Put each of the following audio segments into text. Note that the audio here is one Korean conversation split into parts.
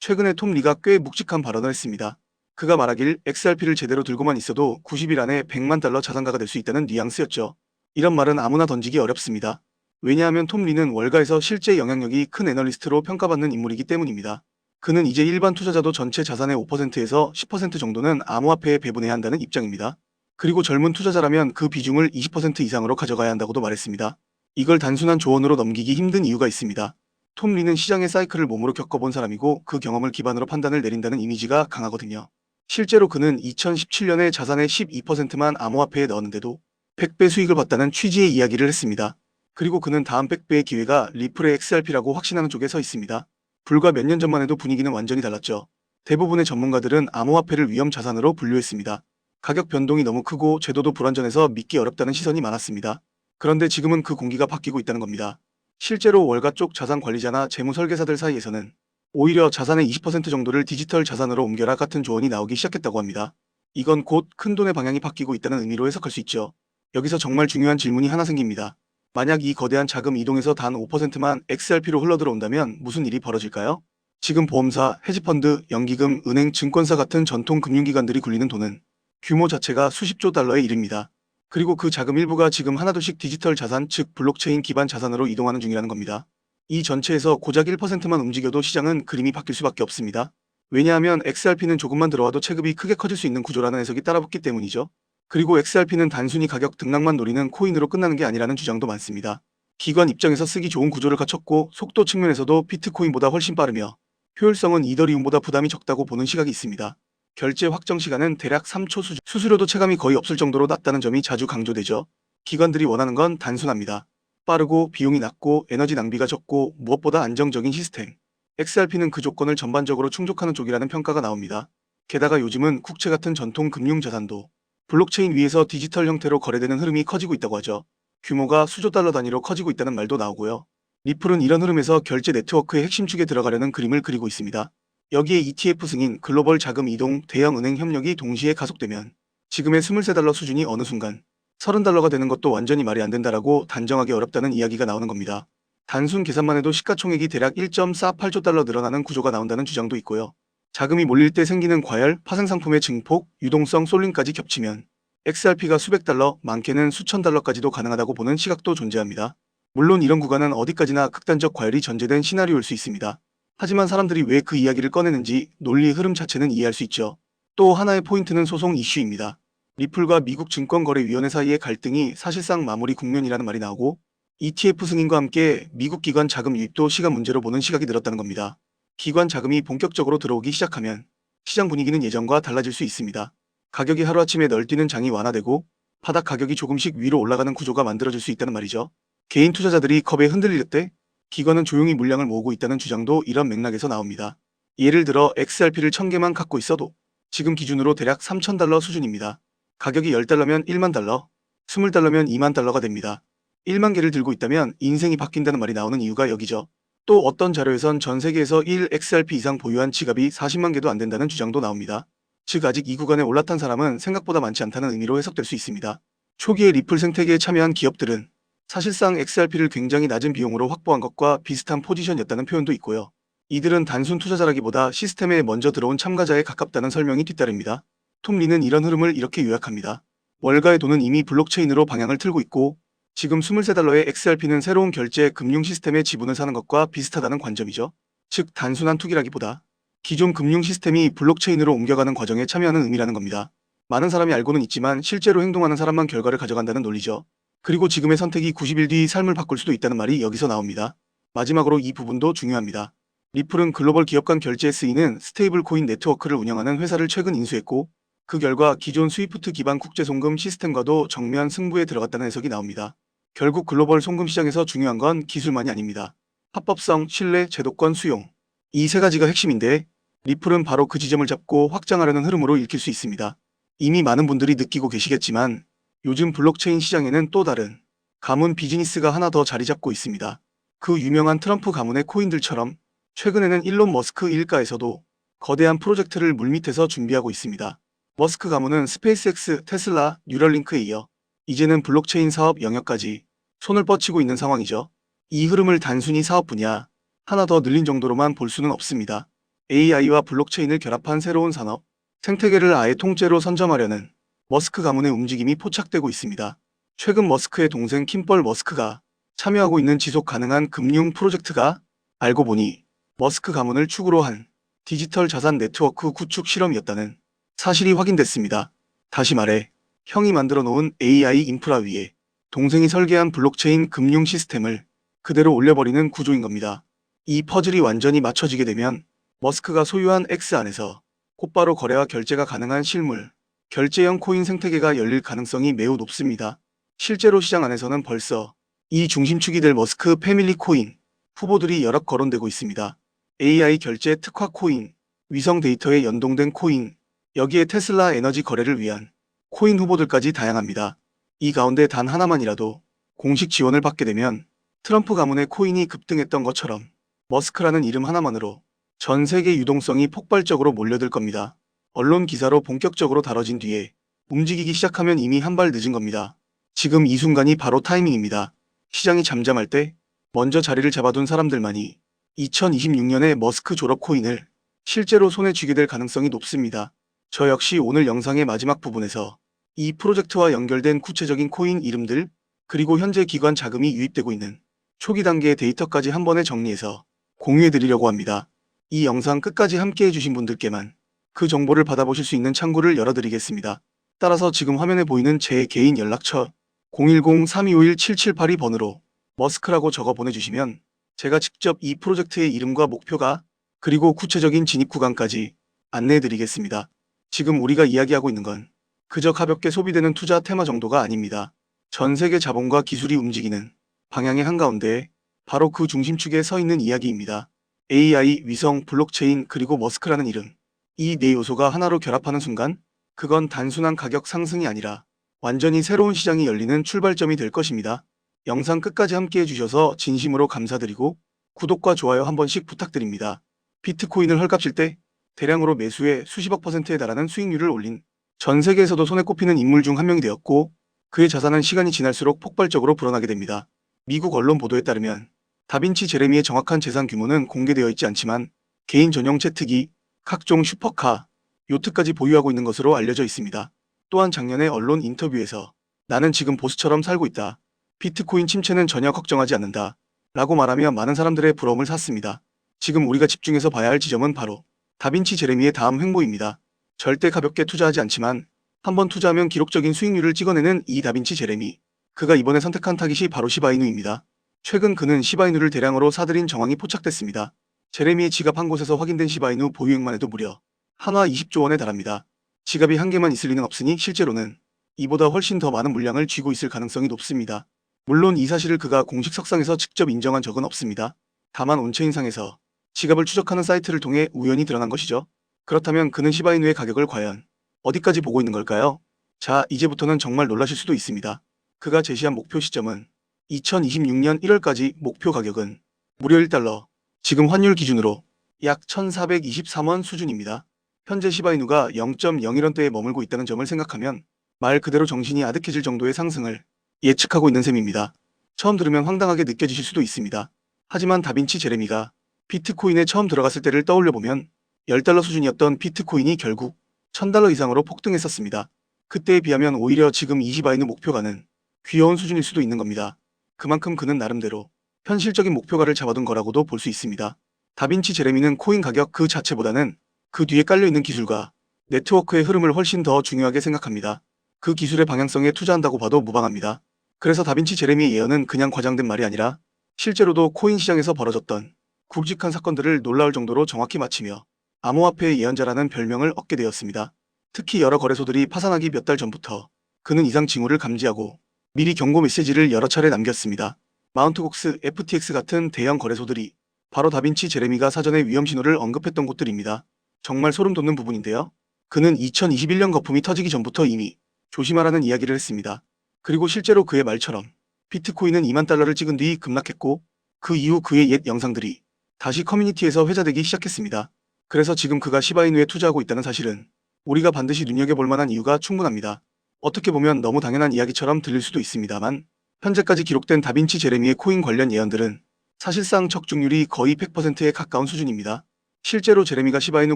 최근에 톰 리가 꽤 묵직한 발언을 했습니다. 그가 말하길 XRP를 제대로 들고만 있어도 90일 안에 100만 달러 자산가가 될 수 있다는 뉘앙스였죠. 이런 말은 아무나 던지기 어렵습니다. 왜냐하면 톰 리는 월가에서 실제 영향력이 큰 애널리스트로 평가받는 인물이기 때문입니다. 그는 이제 일반 투자자도 전체 자산의 5%에서 10% 정도는 암호화폐에 배분해야 한다는 입장입니다. 그리고 젊은 투자자라면 그 비중을 20% 이상으로 가져가야 한다고도 말했습니다. 이걸 단순한 조언으로 넘기기 힘든 이유가 있습니다. 톰 리는 시장의 사이클을 몸으로 겪어본 사람이고 그 경험을 기반으로 판단을 내린다는 이미지가 강하거든요. 실제로 그는 2017년에 자산의 12%만 암호화폐에 넣었는데도 100배 수익을 봤다는 취지의 이야기를 했습니다. 그리고 그는 다음 100배의 기회가 리플의 XRP라고 확신하는 쪽에 서 있습니다. 불과 몇 년 전만 해도 분위기는 완전히 달랐죠. 대부분의 전문가들은 암호화폐를 위험 자산으로 분류했습니다. 가격 변동이 너무 크고 제도도 불완전해서 믿기 어렵다는 시선이 많았습니다. 그런데 지금은 그 공기가 바뀌고 있다는 겁니다. 실제로 월가 쪽 자산 관리자나 재무 설계사들 사이에서는 오히려 자산의 20% 정도를 디지털 자산으로 옮겨라 같은 조언이 나오기 시작했다고 합니다. 이건 곧 큰돈의 방향이 바뀌고 있다는 의미로 해석할 수 있죠. 여기서 정말 중요한 질문이 하나 생깁니다. 만약 이 거대한 자금 이동에서 단 5%만 XRP로 흘러들어온다면 무슨 일이 벌어질까요? 지금 보험사, 헤지펀드, 연기금, 은행, 증권사 같은 전통 금융기관들이 굴리는 돈은 규모 자체가 수십조 달러에 이릅니다. 그리고 그 자금 일부가 지금 하나둘씩 디지털 자산, 즉 블록체인 기반 자산으로 이동하는 중이라는 겁니다. 이 전체에서 고작 1%만 움직여도 시장은 그림이 바뀔 수밖에 없습니다. 왜냐하면 XRP는 조금만 들어와도 체급이 크게 커질 수 있는 구조라는 해석이 따라붙기 때문이죠. 그리고 XRP는 단순히 가격 등락만 노리는 코인으로 끝나는 게 아니라는 주장도 많습니다. 기관 입장에서 쓰기 좋은 구조를 갖췄고 속도 측면에서도 비트코인보다 훨씬 빠르며 효율성은 이더리움보다 부담이 적다고 보는 시각이 있습니다. 결제 확정 시간은 대략 3초 수수료도 체감이 거의 없을 정도로 낮다는 점이 자주 강조되죠. 기관들이 원하는 건 단순합니다. 빠르고 비용이 낮고 에너지 낭비가 적고 무엇보다 안정적인 시스템. XRP는 그 조건을 전반적으로 충족하는 쪽이라는 평가가 나옵니다. 게다가 요즘은 국채 같은 전통 금융 자산도 블록체인 위에서 디지털 형태로 거래되는 흐름이 커지고 있다고 하죠. 규모가 수조 달러 단위로 커지고 있다는 말도 나오고요. 리플은 이런 흐름에서 결제 네트워크의 핵심 축에 들어가려는 그림을 그리고 있습니다. 여기에 ETF 승인, 글로벌 자금 이동, 대형 은행 협력이 동시에 가속되면 지금의 23달러 수준이 어느 순간 30달러가 되는 것도 완전히 말이 안 된다라고 단정하기 어렵다는 이야기가 나오는 겁니다. 단순 계산만 해도 시가총액이 대략 1.48조 달러 늘어나는 구조가 나온다는 주장도 있고요. 자금이 몰릴 때 생기는 과열, 파생상품의 증폭, 유동성 쏠림까지 겹치면 XRP가 수백 달러, 많게는 수천 달러까지도 가능하다고 보는 시각도 존재합니다. 물론 이런 구간은 어디까지나 극단적 과열이 전제된 시나리오일 수 있습니다. 하지만 사람들이 왜 그 이야기를 꺼내는지 논리의 흐름 자체는 이해할 수 있죠. 또 하나의 포인트는 소송 이슈입니다. 리플과 미국 증권거래위원회 사이의 갈등이 사실상 마무리 국면이라는 말이 나오고 ETF 승인과 함께 미국 기관 자금 유입도 시간 문제로 보는 시각이 늘었다는 겁니다. 기관 자금이 본격적으로 들어오기 시작하면 시장 분위기는 예전과 달라질 수 있습니다. 가격이 하루아침에 널뛰는 장이 완화되고 바닥 가격이 조금씩 위로 올라가는 구조가 만들어질 수 있다는 말이죠. 개인 투자자들이 컵에 흔들릴 때 기관은 조용히 물량을 모으고 있다는 주장도 이런 맥락에서 나옵니다. 예를 들어 XRP를 1000개만 갖고 있어도 지금 기준으로 대략 3000달러 수준입니다. 가격이 10달러면 1만 달러, 20달러면 2만 달러가 됩니다. 1만 개를 들고 있다면 인생이 바뀐다는 말이 나오는 이유가 여기죠. 또 어떤 자료에선 전 세계에서 1XRP 이상 보유한 지갑이 40만 개도 안 된다는 주장도 나옵니다. 즉 아직 이 구간에 올라탄 사람은 생각보다 많지 않다는 의미로 해석될 수 있습니다. 초기에 리플 생태계에 참여한 기업들은 사실상 XRP를 굉장히 낮은 비용으로 확보한 것과 비슷한 포지션이었다는 표현도 있고요. 이들은 단순 투자자라기보다 시스템에 먼저 들어온 참가자에 가깝다는 설명이 뒤따릅니다. 톰 리는 이런 흐름을 이렇게 요약합니다. 월가의 돈은 이미 블록체인으로 방향을 틀고 있고 지금 23달러의 XRP는 새로운 결제 금융 시스템의 지분을 사는 것과 비슷하다는 관점이죠. 즉 단순한 투기라기보다 기존 금융 시스템이 블록체인으로 옮겨가는 과정에 참여하는 의미라는 겁니다. 많은 사람이 알고는 있지만 실제로 행동하는 사람만 결과를 가져간다는 논리죠. 그리고 지금의 선택이 90일 뒤 삶을 바꿀 수도 있다는 말이 여기서 나옵니다. 마지막으로 이 부분도 중요합니다. 리플은 글로벌 기업 간 결제에 쓰이는 스테이블 코인 네트워크를 운영하는 회사를 최근 인수했고 그 결과 기존 스위프트 기반 국제 송금 시스템과도 정면 승부에 들어갔다는 해석이 나옵니다. 결국 글로벌 송금 시장에서 중요한 건 기술만이 아닙니다. 합법성, 신뢰, 제도권 수용. 이 세 가지가 핵심인데 리플은 바로 그 지점을 잡고 확장하려는 흐름으로 읽힐 수 있습니다. 이미 많은 분들이 느끼고 계시겠지만 요즘 블록체인 시장에는 또 다른 가문 비즈니스가 하나 더 자리 잡고 있습니다. 그 유명한 트럼프 가문의 코인들처럼 최근에는 일론 머스크 일가에서도 거대한 프로젝트를 물밑에서 준비하고 있습니다. 머스크 가문은 스페이스X, 테슬라, 뉴럴링크에 이어 이제는 블록체인 사업 영역까지 손을 뻗치고 있는 상황이죠. 이 흐름을 단순히 사업 분야 하나 더 늘린 정도로만 볼 수는 없습니다. AI와 블록체인을 결합한 새로운 산업, 생태계를 아예 통째로 선점하려는 머스크 가문의 움직임이 포착되고 있습니다. 최근 머스크의 동생 킴벌 머스크가 참여하고 있는 지속 가능한 금융 프로젝트가 알고 보니 머스크 가문을 축으로 한 디지털 자산 네트워크 구축 실험이었다는 사실이 확인됐습니다. 다시 말해, 형이 만들어 놓은 AI 인프라 위에 동생이 설계한 블록체인 금융 시스템을 그대로 올려버리는 구조인 겁니다. 이 퍼즐이 완전히 맞춰지게 되면 머스크가 소유한 X 안에서 곧바로 거래와 결제가 가능한 실물, 결제형 코인 생태계가 열릴 가능성이 매우 높습니다. 실제로 시장 안에서는 벌써 이 중심축이 될 머스크 패밀리 코인 후보들이 여럿 거론되고 있습니다. AI 결제 특화 코인, 위성 데이터에 연동된 코인, 여기에 테슬라 에너지 거래를 위한 코인 후보들까지 다양합니다. 이 가운데 단 하나만이라도 공식 지원을 받게 되면 트럼프 가문의 코인이 급등했던 것처럼 머스크라는 이름 하나만으로 전 세계 유동성이 폭발적으로 몰려들 겁니다. 언론 기사로 본격적으로 다뤄진 뒤에 움직이기 시작하면 이미 한 발 늦은 겁니다. 지금 이 순간이 바로 타이밍입니다. 시장이 잠잠할 때 먼저 자리를 잡아둔 사람들만이 2026년에 머스크 졸업 코인을 실제로 손에 쥐게 될 가능성이 높습니다. 저 역시 오늘 영상의 마지막 부분에서 이 프로젝트와 연결된 구체적인 코인 이름들, 그리고 현재 기관 자금이 유입되고 있는 초기 단계의 데이터까지 한 번에 정리해서 공유해드리려고 합니다. 이 영상 끝까지 함께 해주신 분들께만 그 정보를 받아보실 수 있는 창구를 열어드리겠습니다. 따라서 지금 화면에 보이는 제 개인 연락처 010-3251-7782번으로 머스크라고 적어 보내주시면 제가 직접 이 프로젝트의 이름과 목표가 그리고 구체적인 진입 구간까지 안내해드리겠습니다. 지금 우리가 이야기하고 있는 건 그저 가볍게 소비되는 투자 테마 정도가 아닙니다. 전 세계 자본과 기술이 움직이는 방향의 한가운데에 바로 그 중심축에 서 있는 이야기입니다. AI, 위성, 블록체인, 그리고 머스크라는 이름. 이 네 요소가 하나로 결합하는 순간 그건 단순한 가격 상승이 아니라 완전히 새로운 시장이 열리는 출발점이 될 것입니다. 영상 끝까지 함께 해주셔서 진심으로 감사드리고 구독과 좋아요 한 번씩 부탁드립니다. 비트코인을 헐값일 때 대량으로 매수해 수십억 %에 달하는 수익률을 올린 전 세계에서도 손에 꼽히는 인물 중 한 명이 되었고 그의 자산은 시간이 지날수록 폭발적으로 불어나게 됩니다. 미국 언론 보도에 따르면 다빈치 제레미의 정확한 재산 규모는 공개되어 있지 않지만 개인 전용 제트기, 각종 슈퍼카, 요트까지 보유하고 있는 것으로 알려져 있습니다. 또한 작년에 언론 인터뷰에서 나는 지금 보스처럼 살고 있다. 비트코인 침체는 전혀 걱정하지 않는다. 라고 말하며 많은 사람들의 부러움을 샀습니다. 지금 우리가 집중해서 봐야 할 지점은 바로 다빈치 제레미의 다음 횡보입니다. 절대 가볍게 투자하지 않지만 한번 투자하면 기록적인 수익률을 찍어내는 이 다빈치 제레미. 그가 이번에 선택한 타깃이 바로 시바이누입니다. 최근 그는 시바이누를 대량으로 사들인 정황이 포착됐습니다. 제레미의 지갑 한 곳에서 확인된 시바이누 보유액만 해도 무려 한화 20조 원에 달합니다. 지갑이 한 개만 있을 리는 없으니 실제로는 이보다 훨씬 더 많은 물량을 쥐고 있을 가능성이 높습니다. 물론 이 사실을 그가 공식 석상에서 직접 인정한 적은 없습니다. 다만 온체인상에서 지갑을 추적하는 사이트를 통해 우연히 드러난 것이죠. 그렇다면 그는 시바이누의 가격을 과연 어디까지 보고 있는 걸까요? 자, 이제부터는 정말 놀라실 수도 있습니다. 그가 제시한 목표 시점은 2026년 1월까지 목표 가격은 무려 1달러, 지금 환율 기준으로 약 1423원 수준입니다. 현재 시바이누가 0.01원대에 머물고 있다는 점을 생각하면 말 그대로 정신이 아득해질 정도의 상승을 예측하고 있는 셈입니다. 처음 들으면 황당하게 느껴지실 수도 있습니다. 하지만 다빈치 제레미가 비트코인에 처음 들어갔을 때를 떠올려보면 10달러 수준이었던 비트코인이 결국 1000달러 이상으로 폭등했었습니다. 그때에 비하면 오히려 지금 이 시바이누 목표가는 귀여운 수준일 수도 있는 겁니다. 그만큼 그는 나름대로 현실적인 목표가를 잡아둔 거라고도 볼 수 있습니다. 다빈치 제레미는 코인 가격 그 자체보다는 그 뒤에 깔려있는 기술과 네트워크의 흐름을 훨씬 더 중요하게 생각합니다. 그 기술의 방향성에 투자한다고 봐도 무방합니다. 그래서 다빈치 제레미의 예언은 그냥 과장된 말이 아니라 실제로도 코인 시장에서 벌어졌던 굵직한 사건들을 놀라울 정도로 정확히 맞히며 암호화폐의 예언자라는 별명을 얻게 되었습니다. 특히 여러 거래소들이 파산하기 몇 달 전부터 그는 이상 징후를 감지하고 미리 경고 메시지를 여러 차례 남겼습니다. 마운트곡스, FTX 같은 대형 거래소들이 바로 다빈치 제레미가 사전에 위험 신호를 언급했던 곳들입니다. 정말 소름 돋는 부분인데요. 그는 2021년 거품이 터지기 전부터 이미 조심하라는 이야기를 했습니다. 그리고 실제로 그의 말처럼 비트코인은 2만 달러를 찍은 뒤 급락했고 그 이후 그의 옛 영상들이 다시 커뮤니티에서 회자되기 시작했습니다. 그래서 지금 그가 시바이누에 투자하고 있다는 사실은 우리가 반드시 눈여겨볼 만한 이유가 충분합니다. 어떻게 보면 너무 당연한 이야기처럼 들릴 수도 있습니다만 현재까지 기록된 다빈치 제레미의 코인 관련 예언들은 사실상 적중률이 거의 100%에 가까운 수준입니다. 실제로 제레미가 시바이누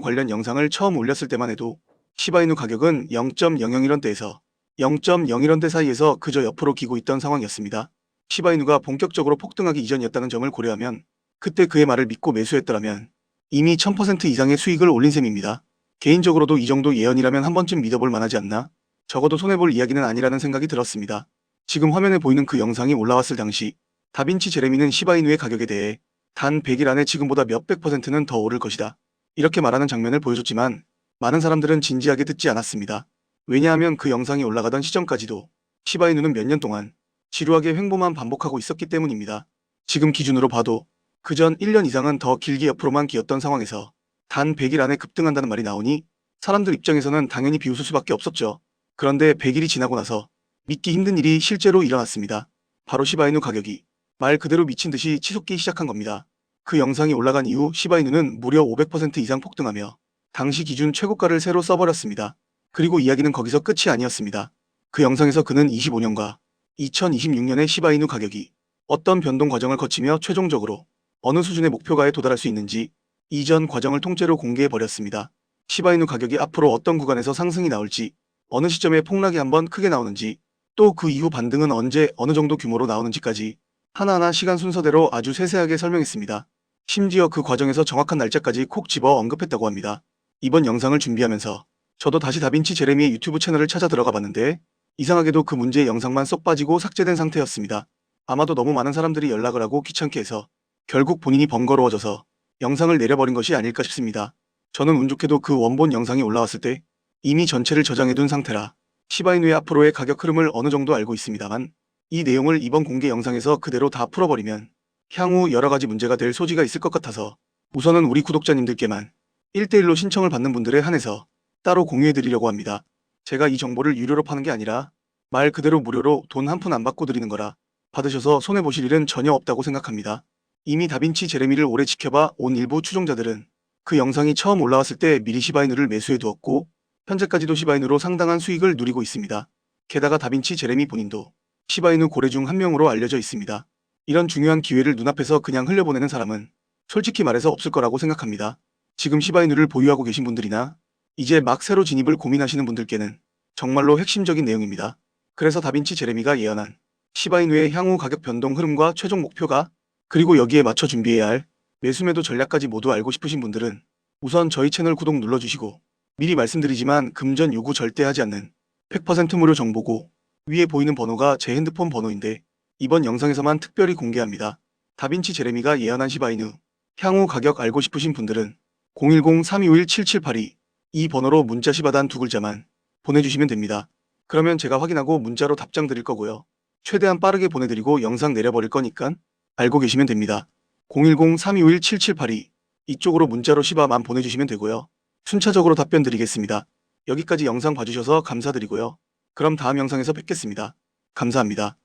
관련 영상을 처음 올렸을 때만 해도 시바이누 가격은 0.001원대에서 0.01원대 사이에서 그저 옆으로 기고 있던 상황이었습니다. 시바이누가 본격적으로 폭등하기 이전이었다는 점을 고려하면 그때 그의 말을 믿고 매수했더라면 이미 1000% 이상의 수익을 올린 셈입니다. 개인적으로도 이 정도 예언이라면 한 번쯤 믿어볼 만하지 않나? 적어도 손해볼 이야기는 아니라는 생각이 들었습니다. 지금 화면에 보이는 그 영상이 올라왔을 당시 다빈치 제레미는 시바이누의 가격에 대해 단 100일 안에 지금보다 몇백 %는 더 오를 것이다, 이렇게 말하는 장면을 보여줬지만 많은 사람들은 진지하게 듣지 않았습니다. 왜냐하면 그 영상이 올라가던 시점까지도 시바이누는 몇 년 동안 지루하게 횡보만 반복하고 있었기 때문입니다. 지금 기준으로 봐도 그전 1년 이상은 더 길게 옆으로만 기었던 상황에서 단 100일 안에 급등한다는 말이 나오니 사람들 입장에서는 당연히 비웃을 수밖에 없었죠. 그런데 100일이 지나고 나서 믿기 힘든 일이 실제로 일어났습니다. 바로 시바이누 가격이 말 그대로 미친 듯이 치솟기 시작한 겁니다. 그 영상이 올라간 이후 시바이누는 무려 500% 이상 폭등하며 당시 기준 최고가를 새로 써버렸습니다. 그리고 이야기는 거기서 끝이 아니었습니다. 그 영상에서 그는 25년과 2026년의 시바이누 가격이 어떤 변동 과정을 거치며 최종적으로 어느 수준의 목표가에 도달할 수 있는지 이전 과정을 통째로 공개해버렸습니다. 시바이누 가격이 앞으로 어떤 구간에서 상승이 나올지, 어느 시점에 폭락이 한번 크게 나오는지, 또 그 이후 반등은 언제 어느 정도 규모로 나오는지까지 하나하나 시간 순서대로 아주 세세하게 설명했습니다. 심지어 그 과정에서 정확한 날짜까지 콕 집어 언급했다고 합니다. 이번 영상을 준비하면서 저도 다시 다빈치 제레미의 유튜브 채널을 찾아 들어가 봤는데 이상하게도 그 문제의 영상만 쏙 빠지고 삭제된 상태였습니다. 아마도 너무 많은 사람들이 연락을 하고 귀찮게 해서 결국 본인이 번거로워져서 영상을 내려버린 것이 아닐까 싶습니다. 저는 운 좋게도 그 원본 영상이 올라왔을 때 이미 전체를 저장해둔 상태라 시바이누의 앞으로의 가격 흐름을 어느 정도 알고 있습니다만 이 내용을 이번 공개 영상에서 그대로 다 풀어버리면 향후 여러가지 문제가 될 소지가 있을 것 같아서 우선은 우리 구독자님들께만 1대1로 신청을 받는 분들에 한해서 따로 공유해드리려고 합니다. 제가 이 정보를 유료로 파는 게 아니라 말 그대로 무료로 돈 한 푼 안 받고 드리는 거라 받으셔서 손해보실 일은 전혀 없다고 생각합니다. 이미 다빈치 제레미를 오래 지켜봐 온 일부 추종자들은 그 영상이 처음 올라왔을 때 미리 시바이누를 매수해 두었고 현재까지도 시바이누로 상당한 수익을 누리고 있습니다. 게다가 다빈치 제레미 본인도 시바이누 고래 중 한 명으로 알려져 있습니다. 이런 중요한 기회를 눈앞에서 그냥 흘려보내는 사람은 솔직히 말해서 없을 거라고 생각합니다. 지금 시바이누를 보유하고 계신 분들이나 이제 막 새로 진입을 고민하시는 분들께는 정말로 핵심적인 내용입니다. 그래서 다빈치 제레미가 예언한 시바이누의 향후 가격 변동 흐름과 최종 목표가, 그리고 여기에 맞춰 준비해야 할 매수매도 전략까지 모두 알고 싶으신 분들은 우선 저희 채널 구독 눌러주시고, 미리 말씀드리지만 금전 요구 절대 하지 않는 100% 무료 정보고 위에 보이는 번호가 제 핸드폰 번호인데 이번 영상에서만 특별히 공개합니다. 다빈치 제레미가 예언한 시바이누 향후 가격 알고 싶으신 분들은 010-3251-7782 이 번호로 문자 시바단 두 글자만 보내주시면 됩니다. 그러면 제가 확인하고 문자로 답장 드릴 거고요. 최대한 빠르게 보내드리고 영상 내려버릴 거니까 알고 계시면 됩니다. 010-3251-7782 이쪽으로 문자로 시바만 보내주시면 되고요. 순차적으로 답변 드리겠습니다. 여기까지 영상 봐주셔서 감사드리고요. 그럼 다음 영상에서 뵙겠습니다. 감사합니다.